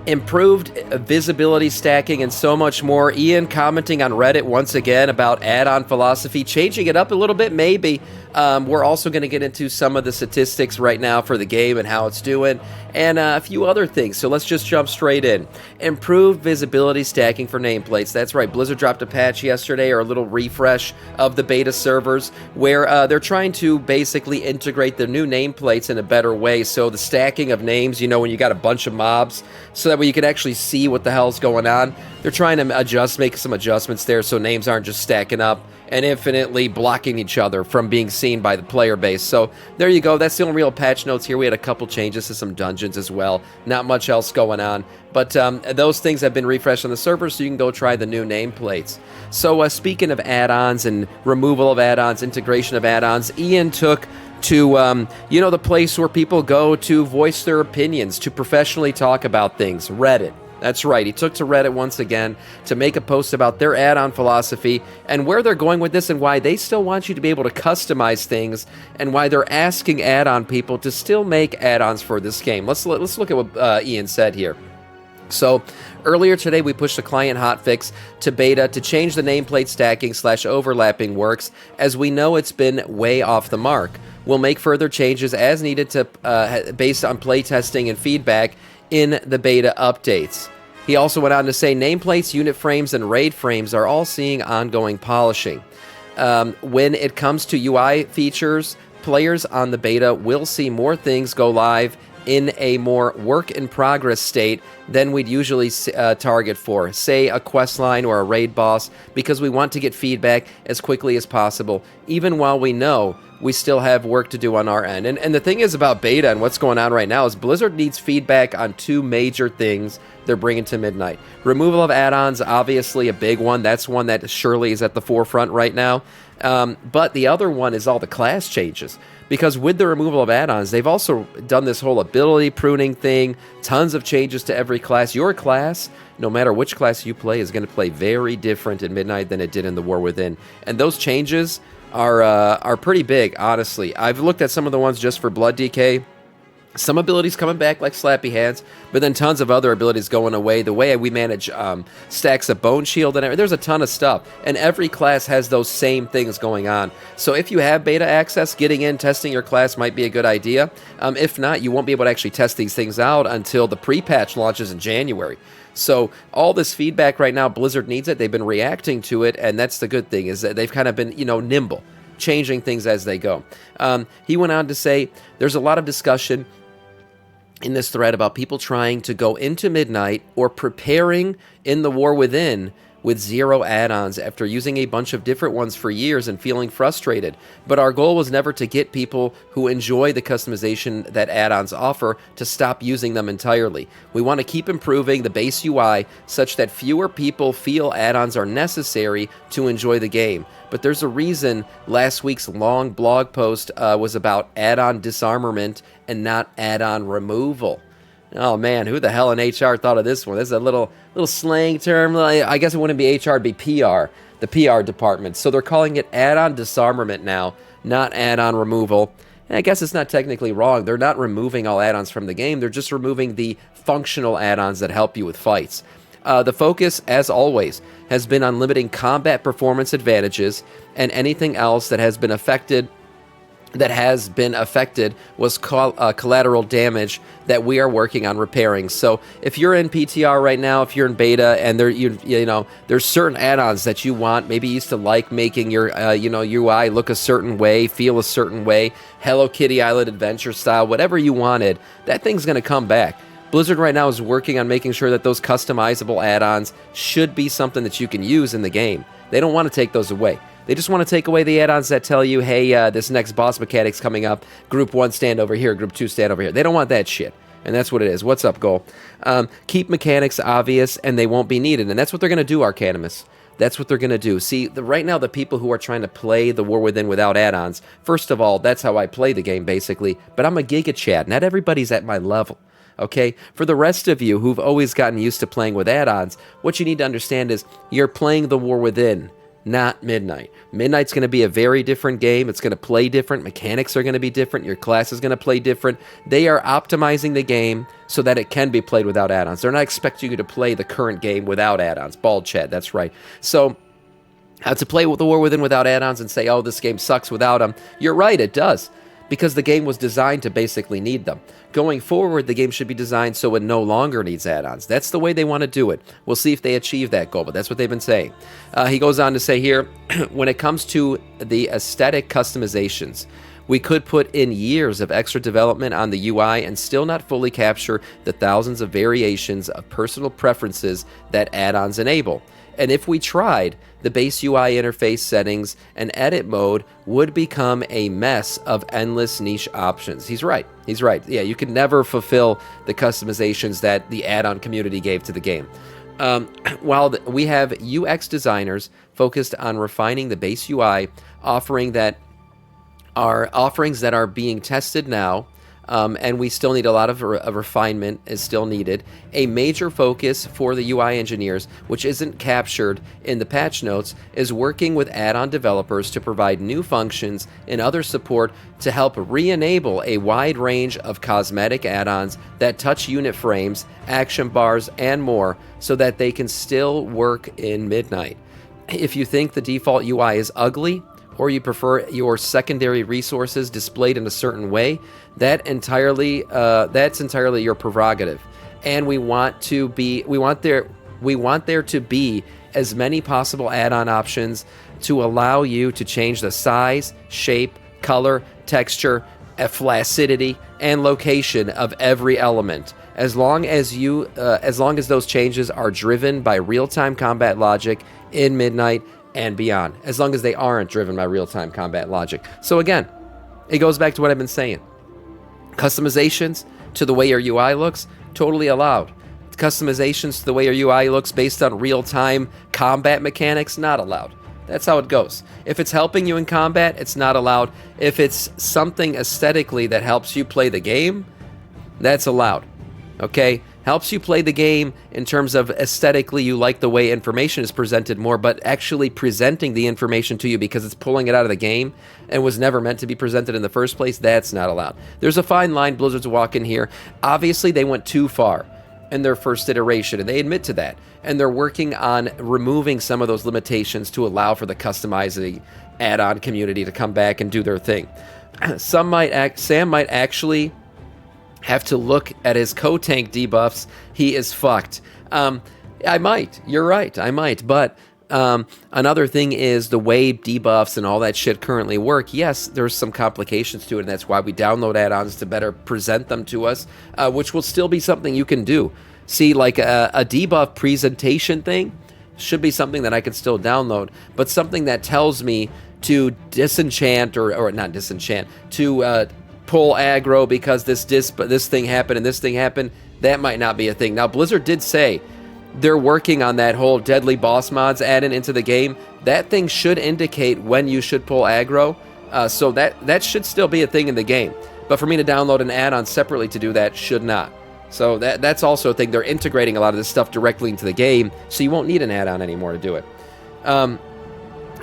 Improved visibility stacking and so much more. Ian commenting on Reddit once again about add-on philosophy, changing it up a little bit maybe. We're also going to get into some of the statistics right now for the game and how it's doing, and a few other things. So let's just jump straight in. Improved visibility stacking for nameplates. That's right, Blizzard dropped a patch yesterday, or a little refresh of the beta servers, where they're trying to basically integrate the new nameplates in a better way. So the stacking of names, you know, when you got a bunch of mobs, so that way you can actually see what the hell's going on. They're trying to make some adjustments there so names aren't just stacking up and infinitely blocking each other from being seen by the player base. So there you go. That's the only real patch notes here. We had a couple changes to some dungeons as well. Not much else going on. But those things have been refreshed on the server, so you can go try the new nameplates. So speaking of add-ons and removal of add-ons, integration of add-ons, Ian took to, the place where people go to voice their opinions, to professionally talk about things, Reddit. That's right, he took to Reddit once again to make a post about their add-on philosophy and where they're going with this and why they still want you to be able to customize things and why they're asking add-on people to still make add-ons for this game. Let's look at what Ian said here. So, earlier today we pushed a client hotfix to beta to change the nameplate stacking / overlapping works, as we know it's been way off the mark. We'll make further changes as needed to based on playtesting and feedback in the beta updates. He also went on to say nameplates, unit frames, and raid frames are all seeing ongoing polishing. When it comes to UI features, players on the beta will see more things go live in a more work-in-progress state than we'd usually target for, say, a quest line or a raid boss, because we want to get feedback as quickly as possible, even while we know we still have work to do on our end. And the thing is about beta and what's going on right now is Blizzard needs feedback on two major things they're bringing to Midnight. Removal of add-ons, obviously a big one. That's one that surely is at the forefront right now. But the other one is all the class changes. Because with the removal of add-ons, they've also done this whole ability pruning thing, tons of changes to every class. Your class, no matter which class you play, is going to play very different in Midnight than it did in the War Within. And those changes are pretty big, honestly. I've looked at some of the ones just for Blood DK. Some abilities coming back like Slappy Hands, but then tons of other abilities going away. The way we manage stacks of Bone Shield, and there's a ton of stuff. And every class has those same things going on. So if you have beta access, getting in, testing your class might be a good idea. If not, you won't be able to actually test these things out until the pre-patch launches in January. So all this feedback right now, Blizzard needs it. They've been reacting to it, and that's the good thing, is that they've kind of been, nimble, changing things as they go. He went on to say, there's a lot of discussion in this thread about people trying to go into Midnight or preparing in the War Within with 0 add-ons after using a bunch of different ones for years and feeling frustrated. But our goal was never to get people who enjoy the customization that add-ons offer to stop using them entirely. We want to keep improving the base UI such that fewer people feel add-ons are necessary to enjoy the game. But there's a reason last week's long blog post was about add-on disarmament and not add-on removal. Oh man, who the hell in HR thought of this one? This is a little slang term. I guess it wouldn't be HR, it'd be PR, the PR department. So they're calling it add-on disarmament now, not add-on removal. And I guess it's not technically wrong. They're not removing all add-ons from the game. They're just removing the functional add-ons that help you with fights. The focus, as always, has been on limiting combat performance advantages, and anything else that has been affected was collateral damage that we are working on repairing. So if you're in PTR right now, if you're in beta, and there's certain add-ons that you want, maybe you used to like making your UI look a certain way, feel a certain way, Hello Kitty Island Adventure style, whatever you wanted, that thing's going to come back. Blizzard right now is working on making sure that those customizable add-ons should be something that you can use in the game. They don't want to take those away. They just want to take away the add-ons that tell you, hey, this next boss mechanic's coming up. Group 1 stand over here, Group 2 stand over here. They don't want that shit. And that's what it is. What's up, Goal? Keep mechanics obvious, and they won't be needed. And that's what they're going to do, Arcanimus. That's what they're going to do. See, right now, the people who are trying to play the War Within without add-ons, first of all, that's how I play the game, basically. But I'm a Giga Chad. Not everybody's at my level. Okay, for the rest of you who've always gotten used to playing with add-ons, what you need to understand is you're playing the War Within. not Midnight. Midnight's going to be a very different game. It's going to play different. Mechanics are going to be different. Your class is going to play different. They are optimizing the game so that it can be played without add-ons. They're not expecting you to play the current game without add-ons. Bald Chad, that's right. So to play with the War Within without add-ons and say, oh, this game sucks without them, you're right, it does. Because the game was designed to basically need them. Going forward, the game should be designed so it no longer needs add-ons. That's the way they want to do it. We'll see if they achieve that goal, but that's what they've been saying. He goes on to say here, when it comes to the aesthetic customizations, we could put in years of extra development on the UI and still not fully capture the thousands of variations of personal preferences that add-ons enable. And if we tried, the base UI interface settings and edit mode would become a mess of endless niche options. He's right. He's right. Yeah, you can never fulfill the customizations that the add-on community gave to the game. While we have UX designers focused on refining the base UI, offerings that are being tested now, and we still need a lot of refinement is still needed. A major focus for the UI engineers, which isn't captured in the patch notes, is working with add-on developers to provide new functions and other support to help re-enable a wide range of cosmetic add-ons that touch unit frames, action bars, and more, so that they can still work in Midnight. If you think the default UI is ugly, or you prefer your secondary resources displayed in a certain way, that's entirely your prerogative. And we want there to be as many possible add-on options to allow you to change the size, shape, color, texture, flaccidity, and location of every element. As long as those changes are driven by real-time combat logic in Midnight and beyond, as long as they aren't driven by real-time combat logic. So again, it goes back to what I've been saying. Customizations to the way your UI looks, totally allowed. Customizations to the way your UI looks based on real-time combat mechanics, not allowed. That's how it goes. If it's helping you in combat, it's not allowed. If it's something aesthetically that helps you play the game, that's allowed. Okay? Helps you play the game in terms of aesthetically you like the way information is presented more, but actually presenting the information to you because it's pulling it out of the game and was never meant to be presented in the first place, that's not allowed. There's a fine line Blizzard's walking here. Obviously, they went too far in their first iteration, and they admit to that. And they're working on removing some of those limitations to allow for the customizing add-on community to come back and do their thing. Sam might actually have to look at his co-tank debuffs. He is fucked. I might. You're right. I might. But another thing is the way debuffs and all that shit currently work. Yes, there's some complications to it, and that's why we download add-ons to better present them to us, which will still be something you can do. See, like a debuff presentation thing should be something that I can still download, but something that tells me to disenchant or not disenchant, to pull aggro because this thing happened and this thing happened, that might not be a thing. Now, Blizzard did say they're working on that whole deadly boss mods add-in into the game. That thing should indicate when you should pull aggro, so that should still be a thing in the game. But for me to download an add-on separately to do that should not. So that's also a thing. They're integrating a lot of this stuff directly into the game, so you won't need an add-on anymore to do it.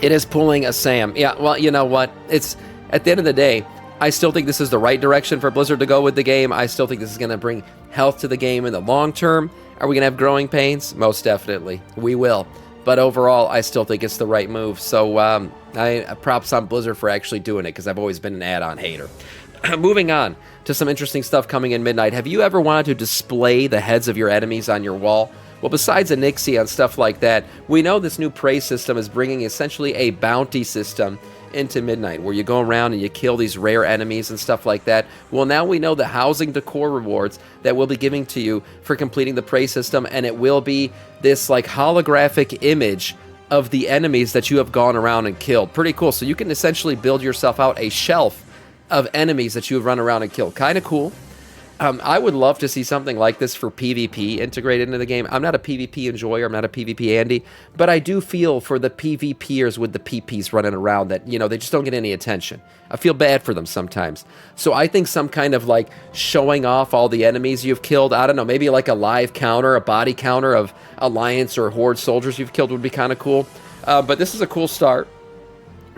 It is pulling a Sam. Yeah, well, you know what? It's at the end of the day, I still think this is the right direction for Blizzard to go with the game. I still think this is going to bring health to the game in the long term. Are we going to have growing pains? Most definitely. We will. But overall, I still think it's the right move. So I props on Blizzard for actually doing it, because I've always been an add-on hater. Moving on to some interesting stuff coming in Midnight. Have you ever wanted to display the heads of your enemies on your wall? Well, besides Anixia and stuff like that, we know this new praise system is bringing essentially a bounty system into Midnight, where you go around and you kill these rare enemies and stuff like that. Well, now we know the housing decor rewards that we'll be giving to you for completing the praise system, and it will be this like holographic image of the enemies that you have gone around and killed. Pretty cool. So you can essentially build yourself out a shelf of enemies that you have run around and killed. Kind of cool. I would love to see something like this for PvP integrated into the game. I'm not a PvP enjoyer. I'm not a PvP Andy. But I do feel for the PvPers with the PPs running around that, you know, they just don't get any attention. I feel bad for them sometimes. So I think some kind of like showing off all the enemies you've killed, I don't know, maybe like a live counter, a body counter of Alliance or Horde soldiers you've killed would be kind of cool. But this is a cool start.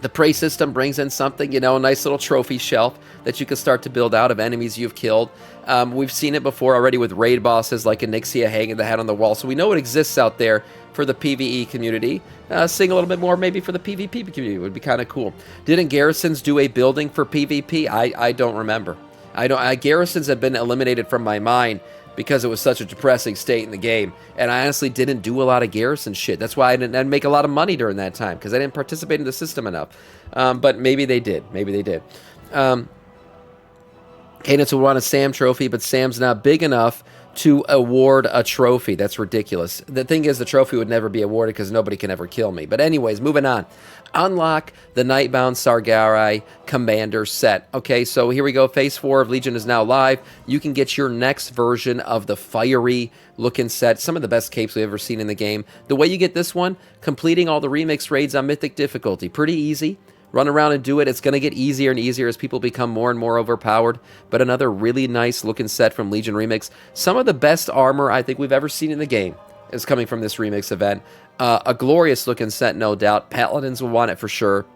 The prey system brings in something, a nice little trophy shelf that you can start to build out of enemies you've killed. We've seen it before already with raid bosses like Onyxia hanging the head on the wall, so we know it exists out there for the PvE community. Seeing a little bit more maybe for the PvP community would be kind of cool. Didn't garrisons do a building for PvP? I don't remember. Garrisons have been eliminated from my mind because it was such a depressing state in the game. And I honestly didn't do a lot of garrison shit. That's why I didn't make a lot of money during that time, because I didn't participate in the system enough. But maybe they did. Maybe they did. Cadence would want a Sam trophy, but Sam's not big enough to award a trophy. That's ridiculous. The thing is, the trophy would never be awarded because nobody can ever kill me. But anyways, moving on. Unlock the Nightbound Sargerai Commander set. Okay, so here we go. Phase 4 of Legion is now live. You can get your next version of the fiery looking set. Some of the best capes we've ever seen in the game. The way you get this one, completing all the remix raids on Mythic difficulty. Pretty easy. Run around and do it. It's going to get easier and easier as people become more and more overpowered. But another really nice looking set from Legion Remix. Some of the best armor I think we've ever seen in the game is coming from this remix event. A glorious looking set, no doubt. Paladins will want it for sure.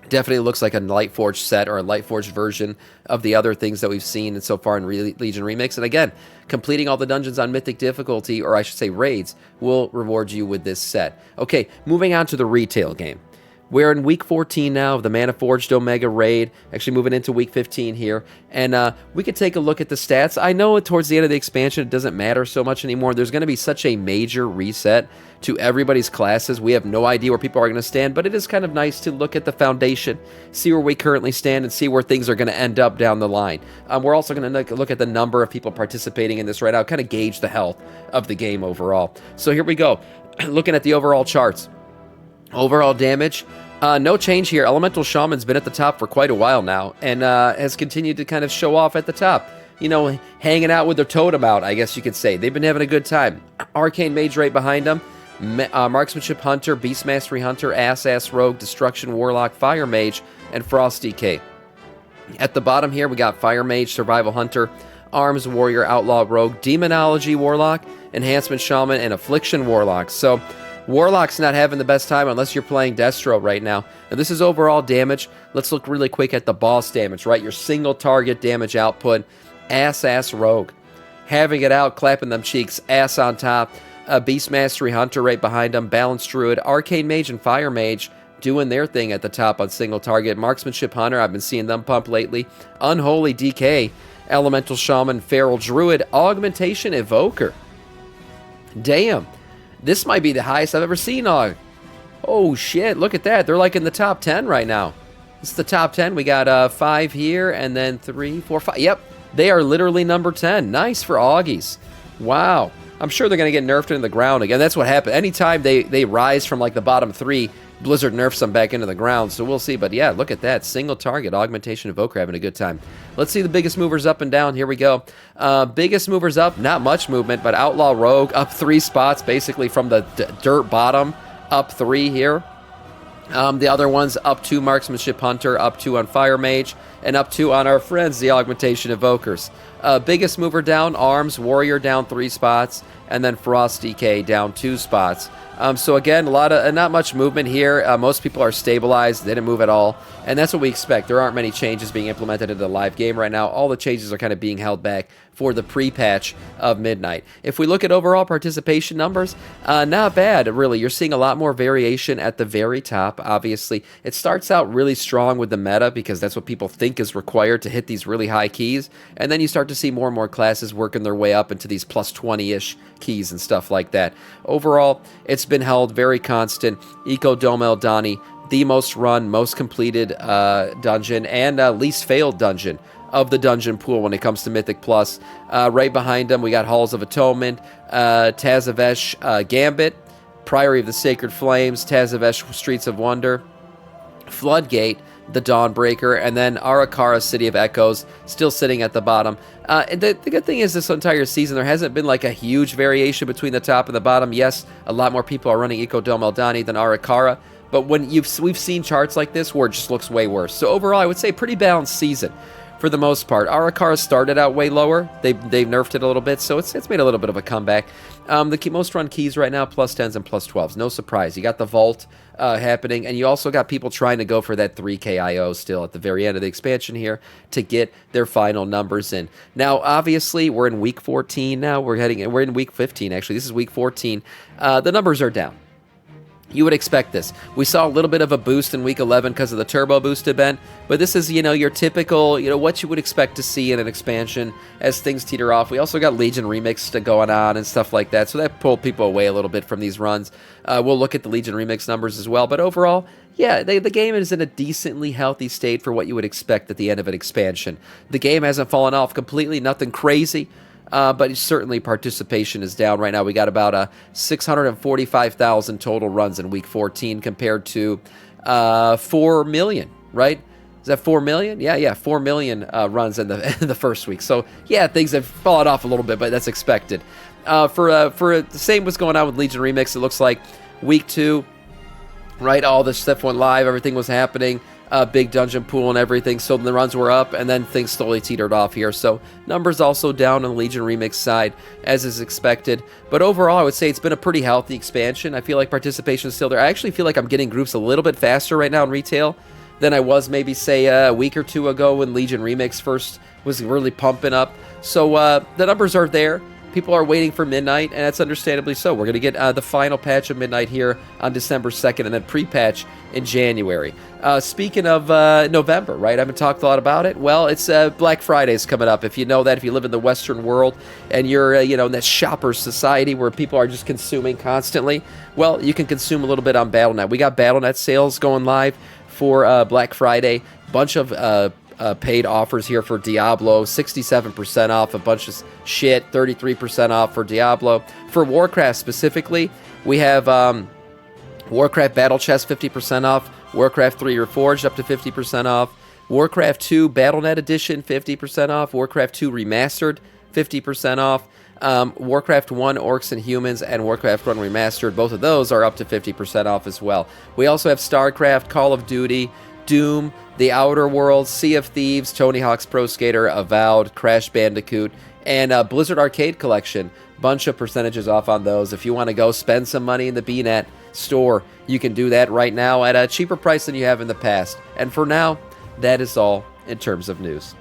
Definitely looks like a Lightforged set or a Lightforged version of the other things that we've seen so far in Legion Remix. And again, completing all the dungeons on Mythic difficulty, or I should say raids, will reward you with this set. Okay, moving on to the retail game. We're in week 14 now of the Mana Forged Omega raid, actually moving into week 15 here, and we could take a look at the stats. I know towards the end of the expansion it doesn't matter so much anymore. There's going to be such a major reset to everybody's classes. We have no idea where people are going to stand, but it is kind of nice to look at the foundation, see where we currently stand, and see where things are going to end up down the line. We're also going to look at the number of people participating in this right now, kind of gauge the health of the game overall. So here we go, looking at the overall charts. Overall damage, no change here. Elemental Shaman's been at the top for quite a while now, and has continued to kind of show off at the top. Hanging out with their totem out, I guess you could say. They've been having a good time. Arcane Mage right behind them. Marksmanship Hunter, Beast Mastery Hunter, Ass Rogue, Destruction Warlock, Fire Mage, and Frost DK. At the bottom here, we got Fire Mage, Survival Hunter, Arms Warrior, Outlaw Rogue, Demonology Warlock, Enhancement Shaman, and Affliction Warlock. So Warlock's not having the best time unless you're playing Destro right now. And this is overall damage. Let's look really quick at the boss damage, right? Your single target damage output. Ass Rogue. Having it out, clapping them cheeks, ass on top. Beast Mastery Hunter right behind them. Balanced Druid, Arcane Mage, and Fire Mage doing their thing at the top on single target. Marksmanship Hunter, I've been seeing them pump lately. Unholy DK, Elemental Shaman, Feral Druid, Augmentation Evoker. Damn. This might be the highest I've ever seen. Oh, shit. Look at that. They're like in the top 10 right now. This is the top 10. We got 5 here and then 3, 4, 5. Yep. They are literally number 10. Nice for Augies. Wow. I'm sure they're going to get nerfed into the ground again. That's what happened. Anytime they rise from like the bottom 3, Blizzard nerfs them back into the ground. So we'll see. But yeah, look at that. Single target. Augmentation Evoker having a good time. Let's see the biggest movers up and down. Here we go. Biggest movers up. Not much movement, but Outlaw Rogue up 3 spots basically from the dirt bottom. Up 3 here. The other ones up 2 Marksmanship Hunter, up 2 on Fire Mage, and up 2 on our friends, the Augmentation Evokers. Biggest mover down, Arms Warrior down 3 spots, and then Frost DK down 2 spots. So again, a lot of not much movement here. Most people are stabilized; they didn't move at all, and that's what we expect. There aren't many changes being implemented into the live game right now. All the changes are kind of being held back for the pre-patch of midnight. If we look at overall participation numbers, not bad, really. You're seeing a lot more variation at the very top. Obviously, it starts out really strong with the meta because that's what people think is required to hit these really high keys, and then you start to see more and more classes working their way up into these plus 20-ish keys and stuff like that. Overall, it's been held very constant. Eco Dome El Dani, the most run, most completed dungeon, and least failed dungeon of the dungeon pool when it comes to Mythic Plus. Right behind them, we got Halls of Atonement, Tazavesh Gambit, Priory of the Sacred Flames, Tazavesh Streets of Wonder, Floodgate, the Dawnbreaker, and then Arakara City of Echoes still sitting at the bottom. And the good thing is this entire season there hasn't been like a huge variation between the top and the bottom. Yes, a lot more people are running Eco Dome El Dani than Arakara, but when we've seen charts like this where it just looks way worse. So overall, I would say pretty balanced season. for the most part. Arakara started out way lower. They've nerfed it a little bit, so it's made a little bit of a comeback. The most run keys right now, +10s and +12s. No surprise. You got the Vault happening, and you also got people trying to go for that 3K IO still at the very end of the expansion here to get their final numbers in. Now, obviously, we're in week 14 now. We're in week 15, actually. This is week 14. The numbers are down. You would expect this. We saw a little bit of a boost in week 11 because of the turbo boost event, but this is, your typical, what you would expect to see in an expansion as things teeter off. We also got Legion Remix going on and stuff like that, so that pulled people away a little bit from these runs. We'll look at the Legion Remix numbers as well, but overall, yeah, the game is in a decently healthy state for what you would expect at the end of an expansion. The game hasn't fallen off completely, nothing crazy. But certainly participation is down right now. We got about 645,000 total runs in week 14 compared to 4 million, right? Is that 4 million? Yeah, 4 million runs in the first week. So yeah, things have fallen off a little bit, but that's expected. For the same was going on with Legion Remix. It looks like week 2, right? All this stuff went live. Everything was happening. Big dungeon pool and everything, so the runs were up, and then things slowly teetered off here. So numbers also down on the Legion Remix side, as is expected. But overall, I would say it's been a pretty healthy expansion. I feel like participation is still there. I actually feel like I'm getting groups a little bit faster right now in retail than I was maybe, say, a week or two ago when Legion Remix first was really pumping up. So the numbers are there. People are waiting for midnight, and that's understandably so. We're going to get the final patch of midnight here on December 2nd, and then pre-patch in January. Speaking of November, right? I haven't talked a lot about it. Well, it's Black Friday's coming up. If you know that, if you live in the Western world, and you're, in that shopper society where people are just consuming constantly, well, you can consume a little bit on Battle.net. We got Battle.net sales going live for Black Friday. Bunch of paid offers here for Diablo, 67% off, a bunch of shit, 33% off for Diablo. For Warcraft specifically, we have Warcraft Battle Chest 50% off, Warcraft 3 Reforged up to 50% off, Warcraft 2 Battle.net Edition 50% off, Warcraft 2 Remastered 50% off, Warcraft 1 Orcs and Humans and Warcraft 1 Remastered, both of those are up to 50% off as well. We also have StarCraft, Call of Duty, Doom, The Outer Worlds, Sea of Thieves, Tony Hawk's Pro Skater, Avowed, Crash Bandicoot, and Blizzard Arcade Collection. Bunch of percentages off on those. If you want to go spend some money in the BNet store, you can do that right now at a cheaper price than you have in the past. And for now, that is all in terms of news.